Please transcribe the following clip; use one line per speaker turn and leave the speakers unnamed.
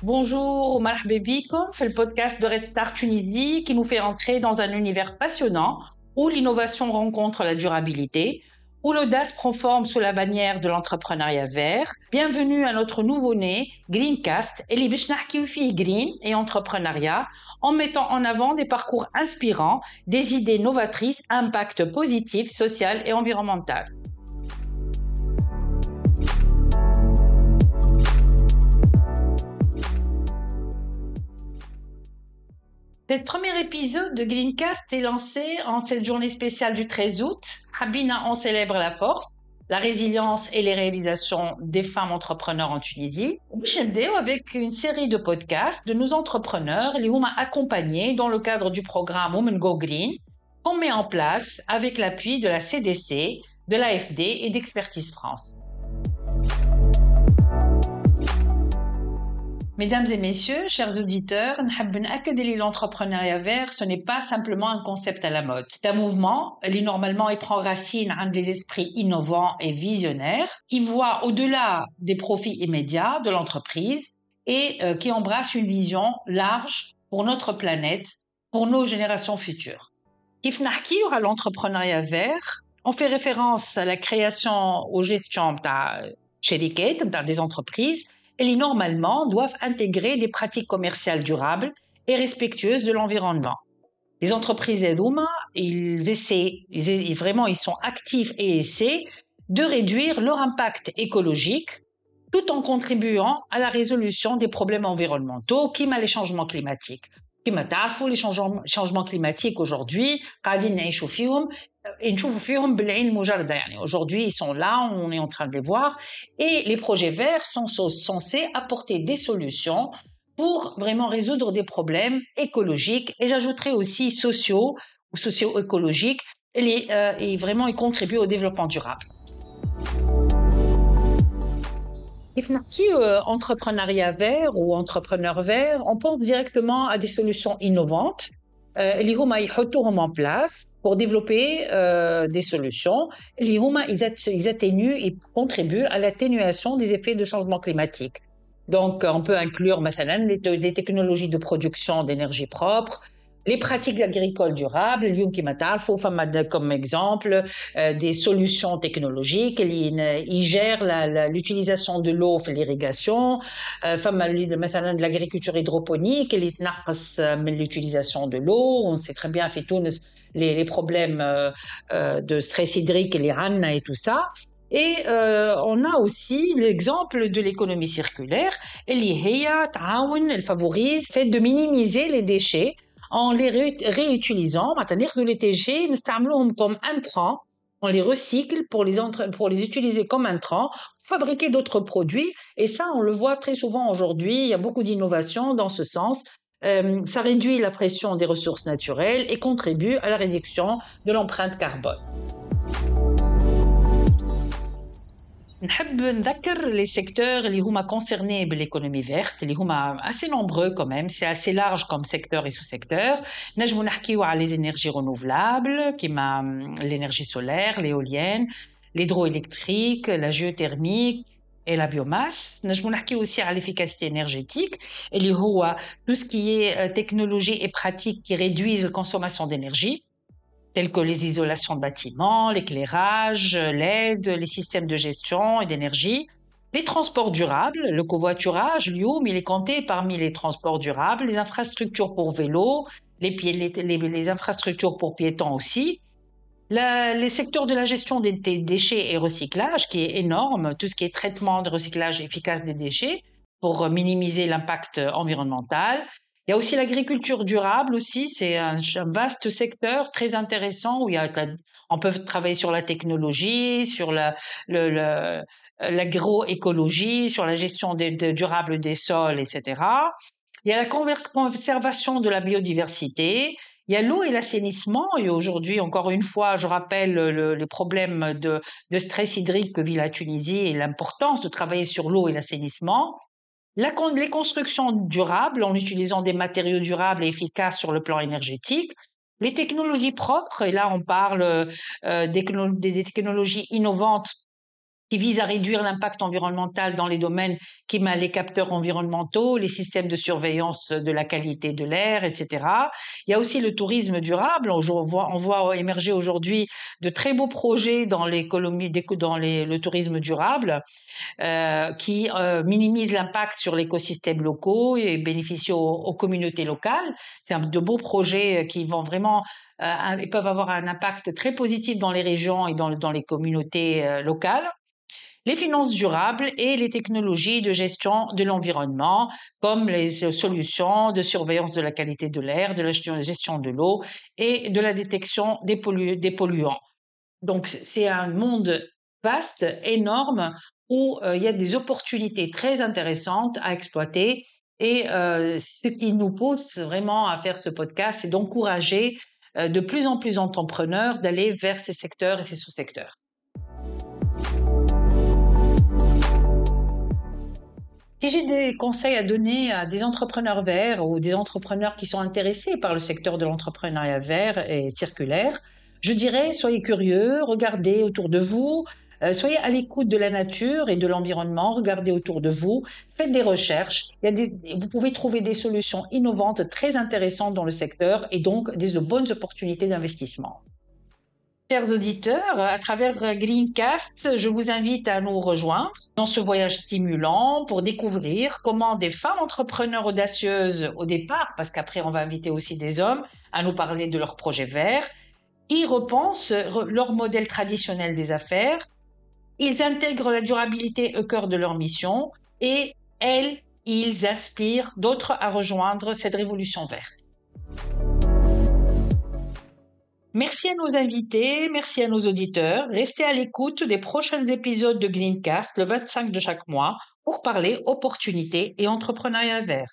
Bonjour, marhaba bikom, fait le podcast de Red Star Tunisie qui nous fait entrer dans un univers passionnant où l'innovation rencontre la durabilité, où l'audace prend forme sous la bannière de l'entrepreneuriat vert. Bienvenue à notre nouveau-né, Greencast, اللي باش نحكيو فيه green et entrepreneuriat en mettant en avant des parcours inspirants, des idées novatrices, impact positif, social et environnemental. Le premier épisode de Greencast est lancé en cette journée spéciale du 13 août. Habina, on célèbre la force, la résilience et les réalisations des femmes entrepreneurs en Tunisie. Bichendeo avec une série de podcasts de nos entrepreneurs, les ont accompagnés dans le cadre du programme Women Go Green, qu'on met en place avec l'appui de la CDC, de l'AFD et d'Expertise France. Mesdames et messieurs, chers auditeurs, l'entrepreneuriat vert, ce n'est pas simplement un concept à la mode. C'est un mouvement, normalement, il prend racine dans des esprits innovants et visionnaires qui voient au-delà des profits immédiats de l'entreprise et qui embrasse une vision large pour notre planète, pour nos générations futures. Kif nahki à l'entrepreneuriat vert, on fait référence à la création aux gestions des entreprises et qui normalement doivent intégrer des pratiques commerciales durables et respectueuses de l'environnement. Les entreprises Edouma, ils sont actifs et essaient de réduire leur impact écologique tout en contribuant à la résolution des problèmes environnementaux, comme les changements climatiques. Comme تعرفوا, les changements climatiques aujourd'hui, قاعدين نعيشوا فيهم نشوفوا فيهم بالعين المجردة. Aujourd'hui, ils sont là, on est en train de les voir. Et les projets verts sont censés apporter des solutions pour vraiment résoudre des problèmes écologiques et j'ajouterais aussi sociaux ou socio-écologiques et vraiment ils contribuent au développement durable. Entrepreneuriat vert ou entrepreneur vert, on pense directement à des solutions innovantes اللي هما يحطوهم en place pour développer des solutions اللي هما ils atténuent et contribuent à l'atténuation des effets de changement climatique. Donc on peut inclure مثلا des technologies de production d'énergie propre, les pratiques agricoles durables, اليوم كما تعرفوا فما comme exemple des solutions technologiques ils gèrent l'utilisation de l'eau في l'irrigation, فما مثلا de l'agriculture hydroponique اللي تنقص من l'utilisation de l'eau. On sait très bien في تونس les problèmes de stress hydrique les عنا et tout ça. Et on a aussi l'exemple de l'économie circulaire elle favorise le fait de minimiser les déchets en les réutilisant, c'est-à-dire que les déchets نستعملوهم comme intrants, on les recycle pour les utiliser comme intrants, fabriquer d'autres produits. Et ça, on le voit très souvent aujourd'hui, il y a beaucoup d'innovations dans ce sens. Ça réduit la pression des ressources naturelles et contribue à la réduction de l'empreinte carbone. نحب نذكر les secteurs اللي هما concernés بالéconomie verte اللي هما assez nombreux quand même, c'est assez large comme secteur et sous-secteur. نجمو نحكيو على les énergies renouvelables كيما l'énergie solaire, l'éolienne, l'hydroélectrique, la géothermique et la biomasse. نجمو نحكيو aussi على l'efficacité énergétique اللي هو tout ce qui est technologie et pratique qui réduisent la consommation d'énergie, tels que les isolations de bâtiments, l'éclairage, l'aide, les systèmes de gestion et d'énergie, les transports durables, le covoiturage, il est compté parmi les transports durables, les infrastructures pour vélos, les infrastructures pour piétons aussi, les secteurs de la gestion des déchets et recyclage, qui est énorme, tout ce qui est traitement de recyclage efficace des déchets pour minimiser l'impact environnemental. Il y a aussi l'agriculture durable aussi, c'est un vaste secteur très intéressant où on peut travailler sur la technologie, sur l'agroécologie, sur la gestion durable des sols, etc. Il y a la conservation de la biodiversité, il y a l'eau et l'assainissement, et aujourd'hui, encore une fois, je rappelle le problème de stress hydrique que vit la Tunisie et l'importance de travailler sur l'eau et l'assainissement. Les constructions durables en utilisant des matériaux durables et efficaces sur le plan énergétique, les technologies propres, et là on parle des technologies innovantes qui vise à réduire l'impact environnemental dans les domaines qui mêlent les capteurs environnementaux, les systèmes de surveillance de la qualité de l'air, etc. Il y a aussi le tourisme durable. On voit émerger aujourd'hui de très beaux projets dans l'économie, le tourisme durable, qui minimise l'impact sur l'écosystème locaux et bénéficie aux communautés locales. C'est de beaux projets qui vont vraiment ils peuvent avoir un impact très positif dans les régions et dans les communautés locales. Les finances durables et les technologies de gestion de l'environnement, comme les solutions de surveillance de la qualité de l'air, de la gestion de l'eau et de la détection des polluants. Donc, c'est un monde vaste, énorme, où il y a des opportunités très intéressantes à exploiter. Et ce qui nous pousse vraiment à faire ce podcast, c'est d'encourager de plus en plus d'entrepreneurs d'aller vers ces secteurs et ces sous-secteurs. Si j'ai des conseils à donner à des entrepreneurs verts ou des entrepreneurs qui sont intéressés par le secteur de l'entrepreneuriat vert et circulaire, je dirais soyez curieux, regardez autour de vous, soyez à l'écoute de la nature et de l'environnement, regardez autour de vous, faites des recherches. Vous pouvez trouver des solutions innovantes très intéressantes dans le secteur et donc de bonnes opportunités d'investissement. Chers auditeurs, à travers Greencast, je vous invite à nous rejoindre dans ce voyage stimulant pour découvrir comment des femmes entrepreneurs audacieuses au départ, parce qu'après on va inviter aussi des hommes à nous parler de leurs projets verts, qui repensent leur modèle traditionnel des affaires, ils intègrent la durabilité au cœur de leur mission et ils inspirent d'autres à rejoindre cette révolution verte. Merci à nos invités, merci à nos auditeurs. Restez à l'écoute des prochains épisodes de Greencast le 25 de chaque mois pour parler opportunités et entrepreneuriat vert.